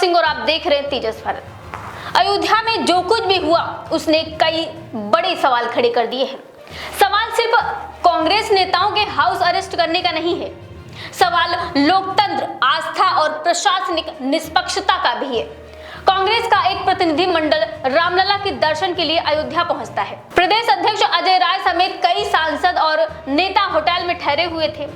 सिंह और आप देख रहे हैं तेजस भारत। अयोध्या में जो कुछ भी हुआ उसने कई बड़े सवाल खड़े कर दिए हैं। सवाल सिर्फ कांग्रेस नेताओं के हाउस अरेस्ट करने का नहीं है, सवाल लोकतंत्र, आस्था और प्रशासनिक निष्पक्षता का भी है। कांग्रेस का एक प्रतिनिधि मंडल रामलला के दर्शन के लिए अयोध्या पहुंचता है। प्रदेश अध्यक्ष अजय राय समेत कई सांसद और नेता होटल में ठहरे हुए थे,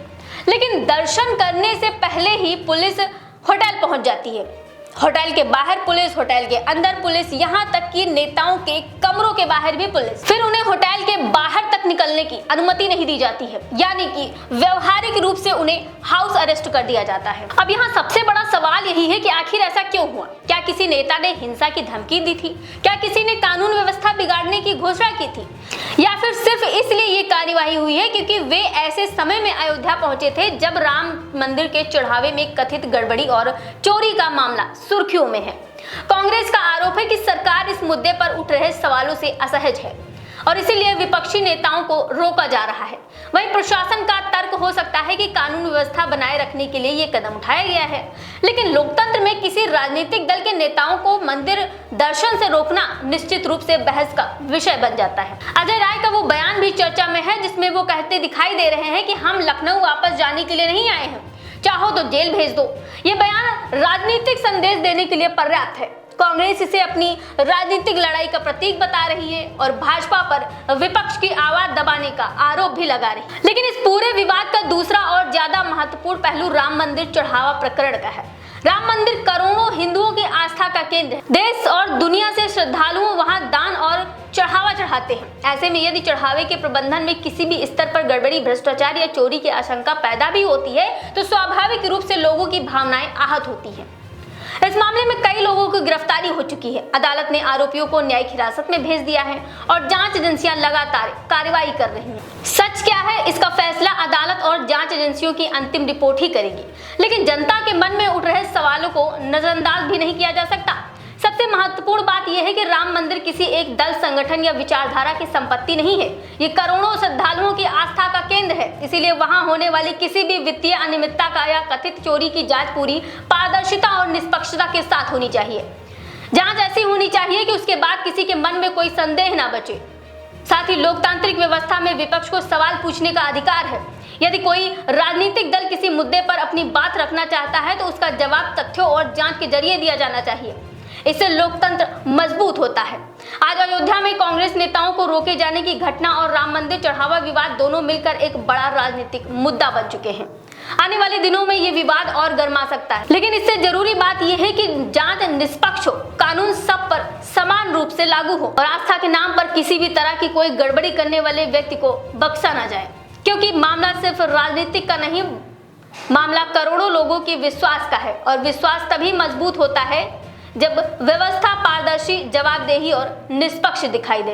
लेकिन दर्शन करने से पहले ही पुलिस होटल पहुंच जाती है। होटल के बाहर पुलिस, होटल के अंदर पुलिस, यहाँ तक कि नेताओं के कमरों के बाहर भी पुलिस। फिर उन्हें होटल के बाहर तक निकलने की अनुमति नहीं दी जाती है, यानी कि व्यवहारिक रूप से उन्हें हाउस अरेस्ट कर दिया जाता है। अब यहाँ सबसे बड़ा सवाल यही है कि आखिर ऐसा क्यों हुआ? क्या किसी नेता ने हिंसा की धमकी दी थी? क्या किसी ने कानून व्यवस्था बिगाड़ने की घोषणा की थी? या फिर सिर्फ इसलिए ये कार्यवाही हुई है क्योंकि वे ऐसे समय में अयोध्या पहुंचे थे जब राम मंदिर के चढ़ावे में कथित गड़बड़ी और चोरी का मामला सुर्खियों में है। कांग्रेस का आरोप है कि सरकार इस मुद्दे पर उठ रहे सवालों से असहज है और इसीलिए विपक्षी नेताओं को रोका जा रहा है। वहीं प्रशासन का तर्क हो सकता है कि कानून व्यवस्था बनाए रखने के लिए ये कदम उठाया गया है, लेकिन लोकतंत्र में किसी राजनीतिक दल के नेताओं को मंदिर दर्शन से रोकना निश्चित रूप से बहस का विषय बन जाता है। अजय राय का वो बयान भी चर्चा में है जिसमें वो कहते दिखाई दे रहे हैं कि हम लखनऊ वापस जाने के लिए नहीं आए हैं, चाहो तो जेल भेज दो। ये बयान राजनीतिक संदेश देने के लिए पर्याप्त है। कांग्रेस इसे अपनी राजनीतिक लड़ाई का प्रतीक बता रही है और भाजपा पर विपक्ष की आवाज दबाने का आरोप भी लगा रही है। लेकिन इस पूरे विवाद का दूसरा और ज्यादा महत्वपूर्ण पहलू राम मंदिर चढ़ावा प्रकरण का है। राम मंदिर करोड़ों हिंदुओं की आस्था का केंद्र है। देश और दुनिया से श्रद्धालुओं वहां दान और चढ़ावा चढ़ाते हैं। ऐसे में यदि चढ़ावे के प्रबंधन में किसी भी स्तर पर गड़बड़ी, भ्रष्टाचार या चोरी की आशंका पैदा भी होती है तो स्वाभाविक रूप से लोगों की भावनाएं आहत होती हैं। इस मामले में कई लोगों की गिरफ्तारी हो चुकी है। अदालत ने आरोपियों को न्यायिक हिरासत में भेज दिया है और जांच एजेंसियां लगातार कार्रवाई कर रही हैं। सच क्या है, इसका फैसला अदालत और जांच एजेंसियों की अंतिम रिपोर्ट ही करेगी, लेकिन जनता के मन में उठ रहे सवालों को नजरअंदाज भी नहीं किया जा सकता। सबसे महत्वपूर्ण बात यह है कि राम मंदिर किसी एक दल, संगठन या विचारधारा की संपत्ति नहीं है। ये करोड़ों श्रद्धालुओं की आस्था का केंद्र है। इसीलिए वहां होने वाली किसी भी वित्तीय अनियमितता का या कथित चोरी की जांच पूरी पारदर्शिता और निष्पक्षता के साथ होनी चाहिए। जांच ऐसी होनी चाहिए कि उसके बाद किसी के मन में कोई संदेह ना बचे। साथ ही लोकतांत्रिक व्यवस्था में विपक्ष को सवाल पूछने का अधिकार है। यदि कोई राजनीतिक दल किसी मुद्दे पर अपनी बात रखना चाहता है तो उसका जवाब तथ्यों और जांच के जरिए दिया जाना चाहिए। इससे लोकतंत्र मजबूत होता है। आज अयोध्या में कांग्रेस नेताओं को रोके जाने की घटना और राम मंदिर चढ़ावा विवाद दोनों मिलकर एक बड़ा राजनीतिक मुद्दा बन चुके हैं। आने वाले दिनों में ये विवाद और गर्मा सकता है, लेकिन इससे जरूरी बात यह है कि जांच निष्पक्ष हो, कानून सब पर समान रूप से लागू हो और आस्था के नाम पर किसी भी तरह की कोई गड़बड़ी करने वाले व्यक्ति को बख्शा ना जाए, क्योंकि मामला सिर्फ राजनीतिक का नहीं, मामला करोड़ों लोगों के विश्वास का है और विश्वास तभी मजबूत होता है जब व्यवस्था पारदर्शी, जवाबदेही और निष्पक्ष दिखाई दे।